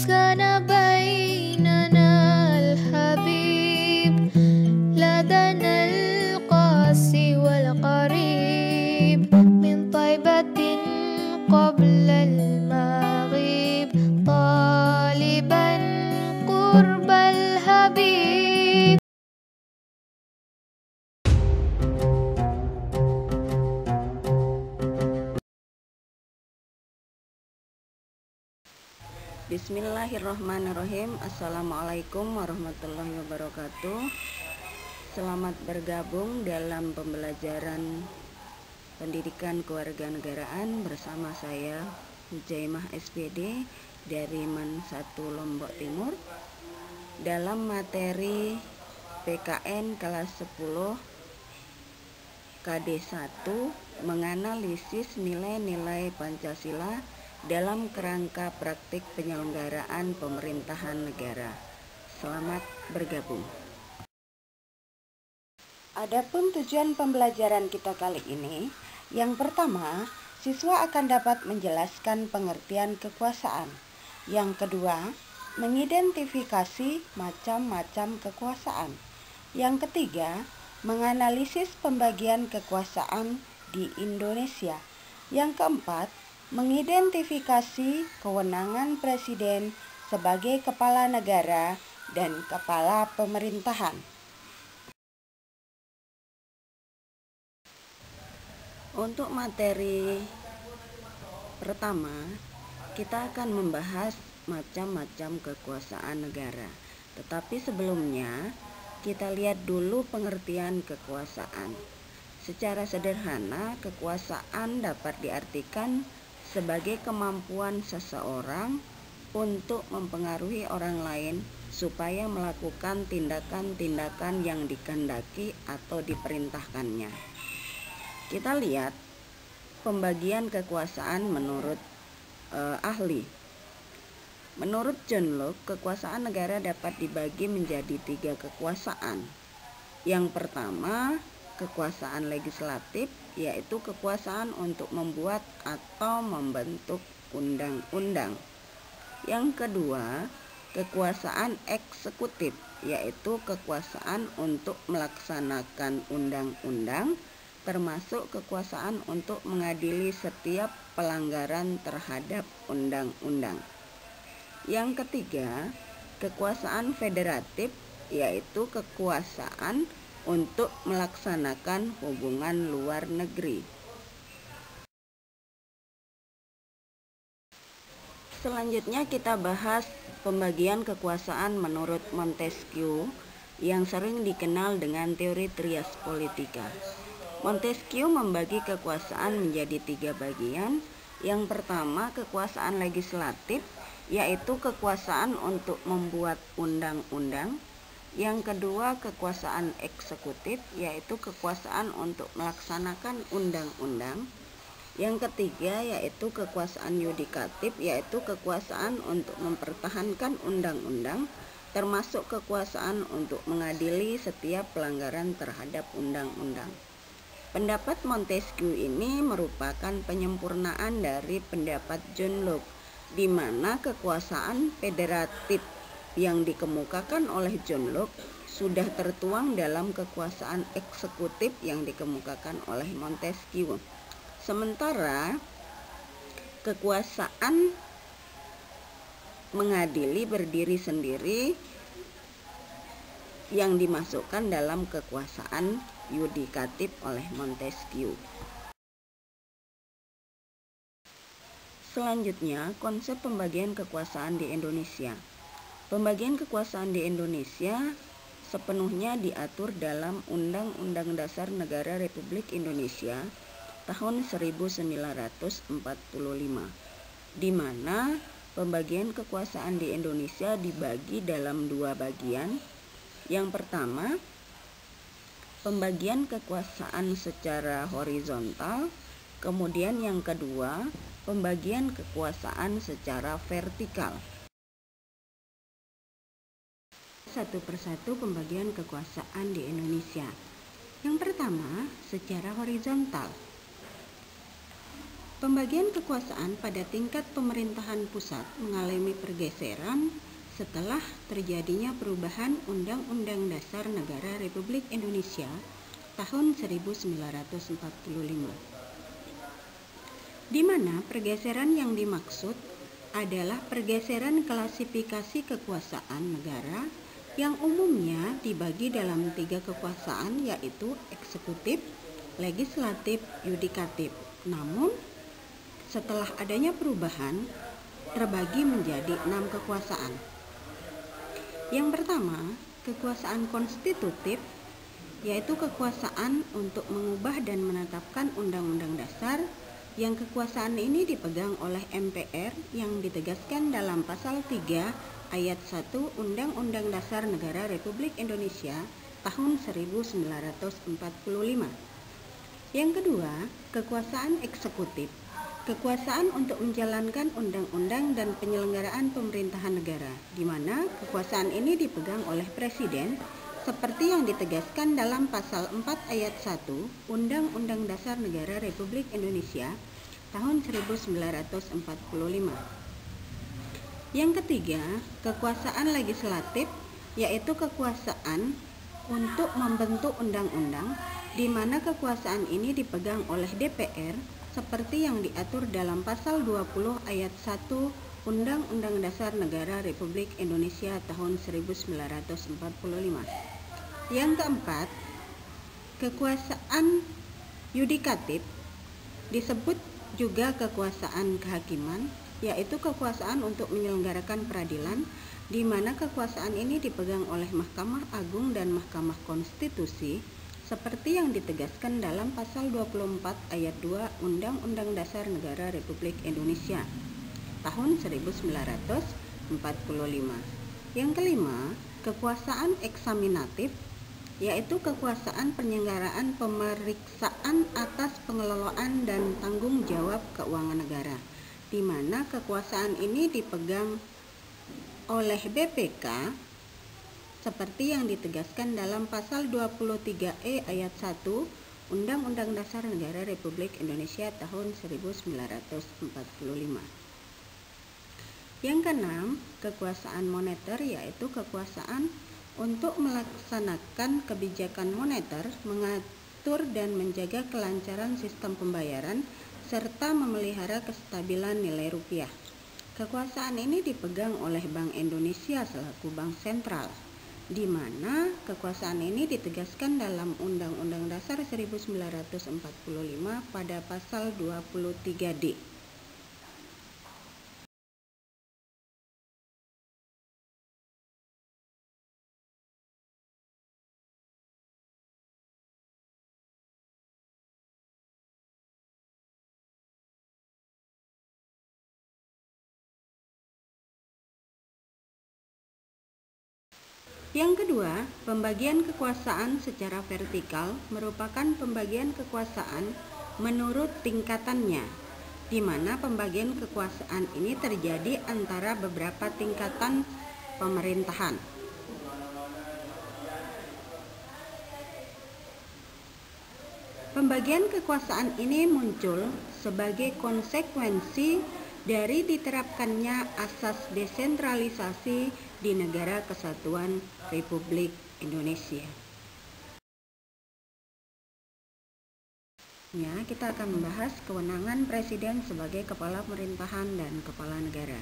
كان بيننا الحبيب لدنا القاسي والقريب من طيبة قبل المغيب طالبا قرب الحبيب. Bismillahirrahmanirrahim. Assalamualaikum warahmatullahi wabarakatuh. Selamat bergabung dalam pembelajaran pendidikan kewarganegaraan bersama saya Hujaimah SPD dari MAN 1 Lombok Timur dalam materi PKN kelas 10 KD 1 menganalisis nilai-nilai Pancasila dalam kerangka praktik penyelenggaraan pemerintahan negara. Selamat bergabung. Adapun tujuan pembelajaran kita kali ini, yang pertama, siswa akan dapat menjelaskan pengertian kekuasaan. Yang kedua, mengidentifikasi macam-macam kekuasaan. Yang ketiga, menganalisis pembagian kekuasaan di Indonesia. Yang keempat, mengidentifikasi kewenangan presiden sebagai kepala negara dan kepala pemerintahan. Untuk materi pertama, kita akan membahas macam-macam kekuasaan negara. Tetapi sebelumnya, kita lihat dulu pengertian kekuasaan. Secara sederhana, kekuasaan dapat diartikan sebagai kemampuan seseorang untuk mempengaruhi orang lain supaya melakukan tindakan-tindakan yang dikehendaki atau diperintahkannya. Kita lihat pembagian kekuasaan menurut ahli. Menurut John Locke, kekuasaan negara dapat dibagi menjadi 3 kekuasaan. Yang pertama, kekuasaan legislatif, yaitu kekuasaan untuk membuat atau membentuk undang-undang. Yang kedua, kekuasaan eksekutif, yaitu kekuasaan untuk melaksanakan undang-undang, termasuk kekuasaan untuk mengadili setiap pelanggaran terhadap undang-undang. Yang ketiga, kekuasaan federatif, yaitu kekuasaan untuk melaksanakan hubungan luar negeri. Selanjutnya kita bahas pembagian kekuasaan menurut Montesquieu yang sering dikenal dengan teori trias politika. Montesquieu membagi kekuasaan menjadi 3 bagian. Yang pertama, kekuasaan legislatif, yaitu kekuasaan untuk membuat undang-undang. Yang kedua, kekuasaan eksekutif, yaitu kekuasaan untuk melaksanakan undang-undang. Yang ketiga, yaitu kekuasaan yudikatif, yaitu kekuasaan untuk mempertahankan undang-undang, termasuk kekuasaan untuk mengadili setiap pelanggaran terhadap undang-undang. Pendapat Montesquieu ini merupakan penyempurnaan dari pendapat John Locke, di mana kekuasaan federatif yang dikemukakan oleh John Locke sudah tertuang dalam kekuasaan eksekutif yang dikemukakan oleh Montesquieu. Sementara kekuasaan mengadili berdiri sendiri yang dimasukkan dalam kekuasaan yudikatif oleh Montesquieu. Selanjutnya, konsep pembagian kekuasaan di Indonesia. Pembagian kekuasaan di Indonesia sepenuhnya diatur dalam Undang-Undang Dasar Negara Republik Indonesia tahun 1945, di mana pembagian kekuasaan di Indonesia dibagi dalam 2 bagian. Yang pertama, pembagian kekuasaan secara horizontal, kemudian yang kedua, pembagian kekuasaan secara vertikal. Satu persatu pembagian kekuasaan di Indonesia. Yang pertama, secara horizontal. Pembagian kekuasaan pada tingkat pemerintahan pusat mengalami pergeseran setelah terjadinya perubahan Undang-Undang Dasar Negara Republik Indonesia tahun 1945, di mana pergeseran yang dimaksud adalah pergeseran klasifikasi kekuasaan negara yang umumnya dibagi dalam 3 kekuasaan, yaitu eksekutif, legislatif, yudikatif. Namun setelah adanya perubahan, terbagi menjadi 6 kekuasaan. Yang pertama, kekuasaan konstitutif, yaitu kekuasaan untuk mengubah dan menetapkan undang-undang dasar, yang kekuasaan ini dipegang oleh MPR yang ditegaskan dalam pasal 3 ayat 1 Undang-Undang Dasar Negara Republik Indonesia tahun 1945. Yang kedua, kekuasaan eksekutif, kekuasaan untuk menjalankan undang-undang dan penyelenggaraan pemerintahan negara, di mana kekuasaan ini dipegang oleh Presiden seperti yang ditegaskan dalam pasal 4 ayat 1 Undang-Undang Dasar Negara Republik Indonesia tahun 1945. Yang ketiga, kekuasaan legislatif, yaitu kekuasaan untuk membentuk undang-undang, di mana kekuasaan ini dipegang oleh DPR seperti yang diatur dalam pasal 20 ayat 1 Undang-Undang Dasar Negara Republik Indonesia tahun 1945. Yang keempat, kekuasaan yudikatif, disebut juga kekuasaan kehakiman, yaitu kekuasaan untuk menyelenggarakan peradilan, di mana kekuasaan ini dipegang oleh Mahkamah Agung dan Mahkamah Konstitusi seperti yang ditegaskan dalam pasal 24 ayat 2 Undang-Undang Dasar Negara Republik Indonesia tahun 1945. Yang kelima, kekuasaan eksaminatif, yaitu kekuasaan penyelenggaraan pemeriksaan atas pengelolaan dan tanggung jawab keuangan negara, di mana kekuasaan ini dipegang oleh BPK seperti yang ditegaskan dalam pasal 23E ayat 1 Undang-Undang Dasar Negara Republik Indonesia tahun 1945. Yang keenam, kekuasaan moneter, yaitu kekuasaan untuk melaksanakan kebijakan moneter, mengatur dan menjaga kelancaran sistem pembayaran, serta memelihara kestabilan nilai rupiah. Kekuasaan ini dipegang oleh Bank Indonesia selaku bank sentral, di mana kekuasaan ini ditegaskan dalam Undang-Undang Dasar 1945 pada pasal 23D. Yang kedua, pembagian kekuasaan secara vertikal merupakan pembagian kekuasaan menurut tingkatannya, di mana pembagian kekuasaan ini terjadi antara beberapa tingkatan pemerintahan. Pembagian kekuasaan ini muncul sebagai konsekuensi dari diterapkannya asas desentralisasi di Negara Kesatuan Republik Indonesia. Ya, kita akan membahas kewenangan Presiden sebagai kepala pemerintahan dan kepala negara.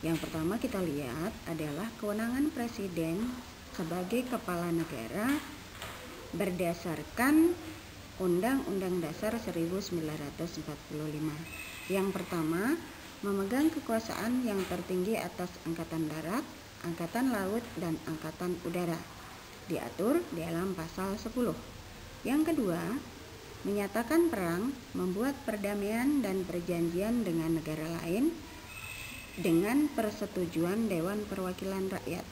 Yang pertama kita lihat adalah kewenangan Presiden sebagai kepala negara berdasarkan Undang-Undang Dasar 1945. Yang pertama, memegang kekuasaan yang tertinggi atas Angkatan Darat, Angkatan Laut, dan Angkatan Udara, diatur dalam pasal 10. Yang kedua, menyatakan perang, membuat perdamaian dan perjanjian dengan negara lain dengan persetujuan Dewan Perwakilan Rakyat,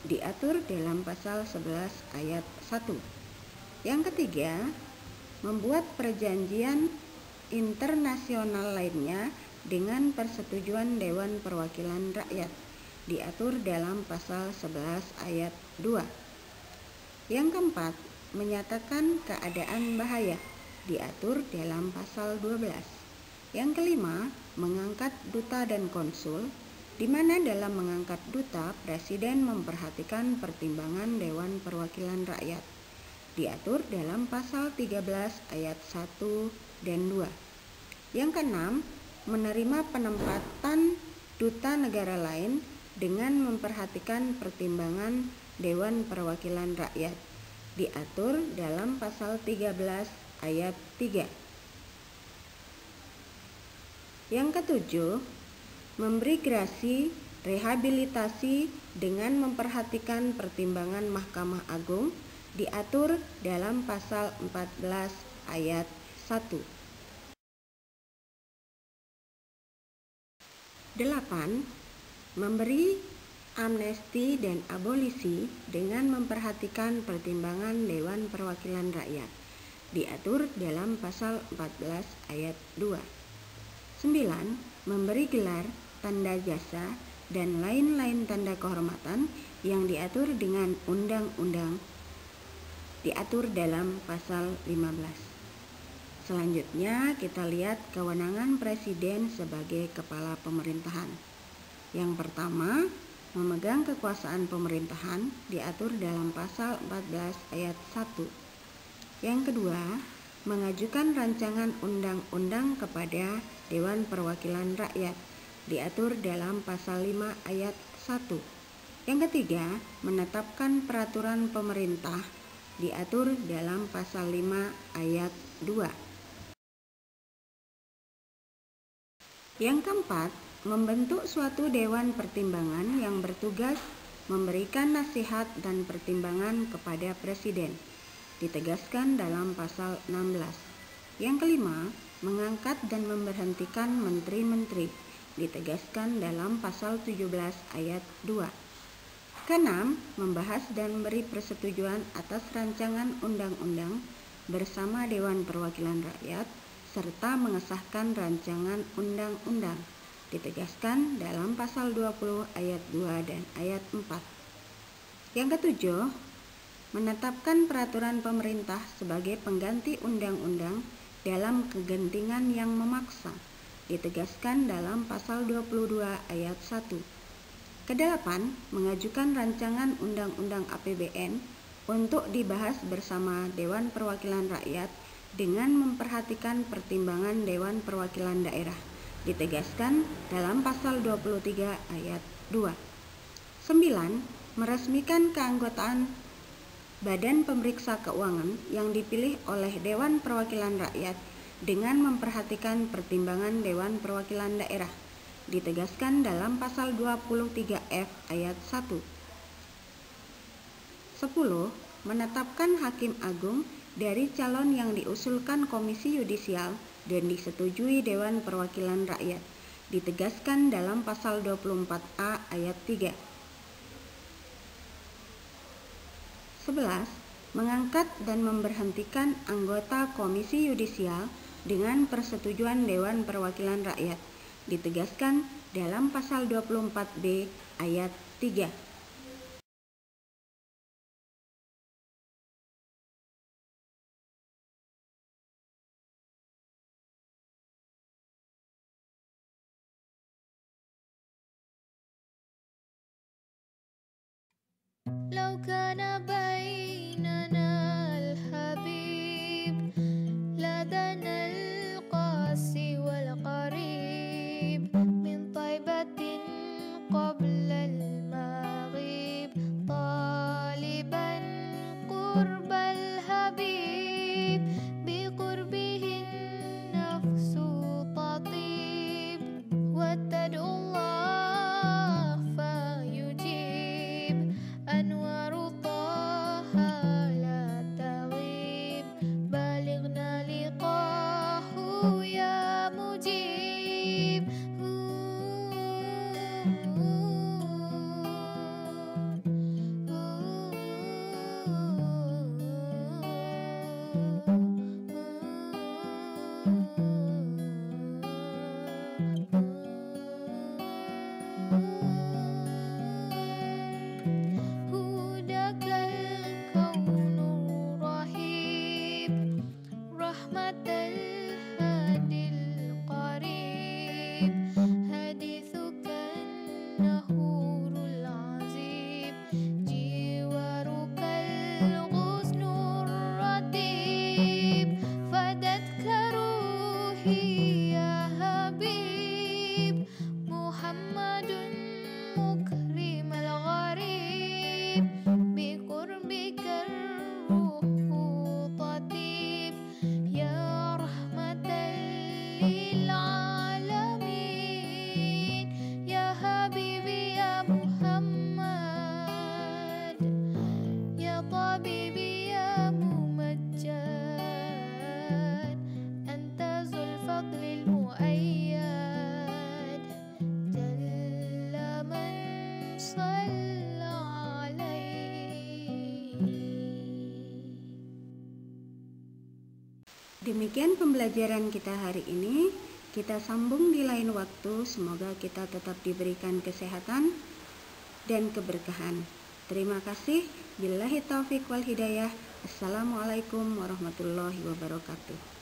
diatur dalam pasal 11 ayat 1. Yang ketiga, membuat perjanjian internasional lainnya dengan persetujuan Dewan Perwakilan Rakyat, diatur dalam pasal 11 ayat 2. Yang keempat, menyatakan keadaan bahaya, diatur dalam pasal 12. Yang kelima, mengangkat duta dan konsul, di mana dalam mengangkat duta, Presiden memperhatikan pertimbangan Dewan Perwakilan Rakyat, diatur dalam pasal 13 ayat 1 dan 2. Yang keenam, menerima penempatan duta negara lain dengan memperhatikan pertimbangan Dewan Perwakilan Rakyat, diatur dalam pasal 13 ayat 3. Yang ketujuh, memberi grasi rehabilitasi dengan memperhatikan pertimbangan Mahkamah Agung, diatur dalam pasal 14 ayat 1. 8. Memberi amnesti dan abolisi dengan memperhatikan pertimbangan Dewan Perwakilan Rakyat, diatur dalam pasal 14 ayat 2. 9. Memberi gelar, tanda jasa, dan lain-lain tanda kehormatan yang diatur dengan undang-undang, diatur dalam pasal 15. Selanjutnya kita lihat kewenangan Presiden sebagai kepala pemerintahan. Yang pertama, memegang kekuasaan pemerintahan diatur dalam pasal 14 ayat 1. Yang kedua, mengajukan rancangan undang-undang kepada Dewan Perwakilan Rakyat, diatur dalam pasal 5 ayat 1. Yang ketiga, menetapkan peraturan pemerintah, diatur dalam pasal 5 ayat 2. Yang keempat, membentuk suatu dewan pertimbangan yang bertugas memberikan nasihat dan pertimbangan kepada Presiden, ditegaskan dalam pasal 16. Yang kelima, mengangkat dan memberhentikan menteri-menteri, ditegaskan dalam pasal 17 ayat 2. Keenam, membahas dan memberi persetujuan atas rancangan undang-undang bersama Dewan Perwakilan Rakyat, serta mengesahkan rancangan undang-undang, ditegaskan dalam pasal 20 ayat 2 dan ayat 4. Yang ketujuh, menetapkan peraturan pemerintah sebagai pengganti undang-undang dalam kegentingan yang memaksa, ditegaskan dalam pasal 22 ayat 1. Kedelapan, mengajukan rancangan undang-undang APBN untuk dibahas bersama Dewan Perwakilan Rakyat dengan memperhatikan pertimbangan Dewan Perwakilan Daerah, ditegaskan dalam pasal 23 ayat 2. 9. Meresmikan keanggotaan Badan Pemeriksa Keuangan yang dipilih oleh Dewan Perwakilan Rakyat dengan memperhatikan pertimbangan Dewan Perwakilan Daerah, ditegaskan dalam pasal 23F ayat 1. 10. Menetapkan Hakim Agung dari calon yang diusulkan Komisi Yudisial dan disetujui Dewan Perwakilan Rakyat, ditegaskan dalam pasal 24A ayat 3. 11. Mengangkat dan memberhentikan anggota Komisi Yudisial dengan persetujuan Dewan Perwakilan Rakyat, ditegaskan dalam pasal 24B ayat 3. لو كان بيننا الحبيب لدنا القاسي والقريب من طيبة قبل المغيب طالبا قرب الحبيب بقربه النفس تطيب وتدعو الله فيجيب أنوار طه يا حبيب محمد مكرم الغريب بقربك الروح تطيب يا رحمة للعالمين يا حبيبي يا محمد يا طبيبي يا ممجد أنت ذو الفضل المؤيد جل من صلى عليه. Demikian pembelajaran kita hari ini. Kita sambung di lain waktu. Semoga kita tetap diberikan kesehatan dan keberkahan. Terima kasih. Billahi taufiq wal hidayah. Assalamualaikum warahmatullahi wabarakatuh.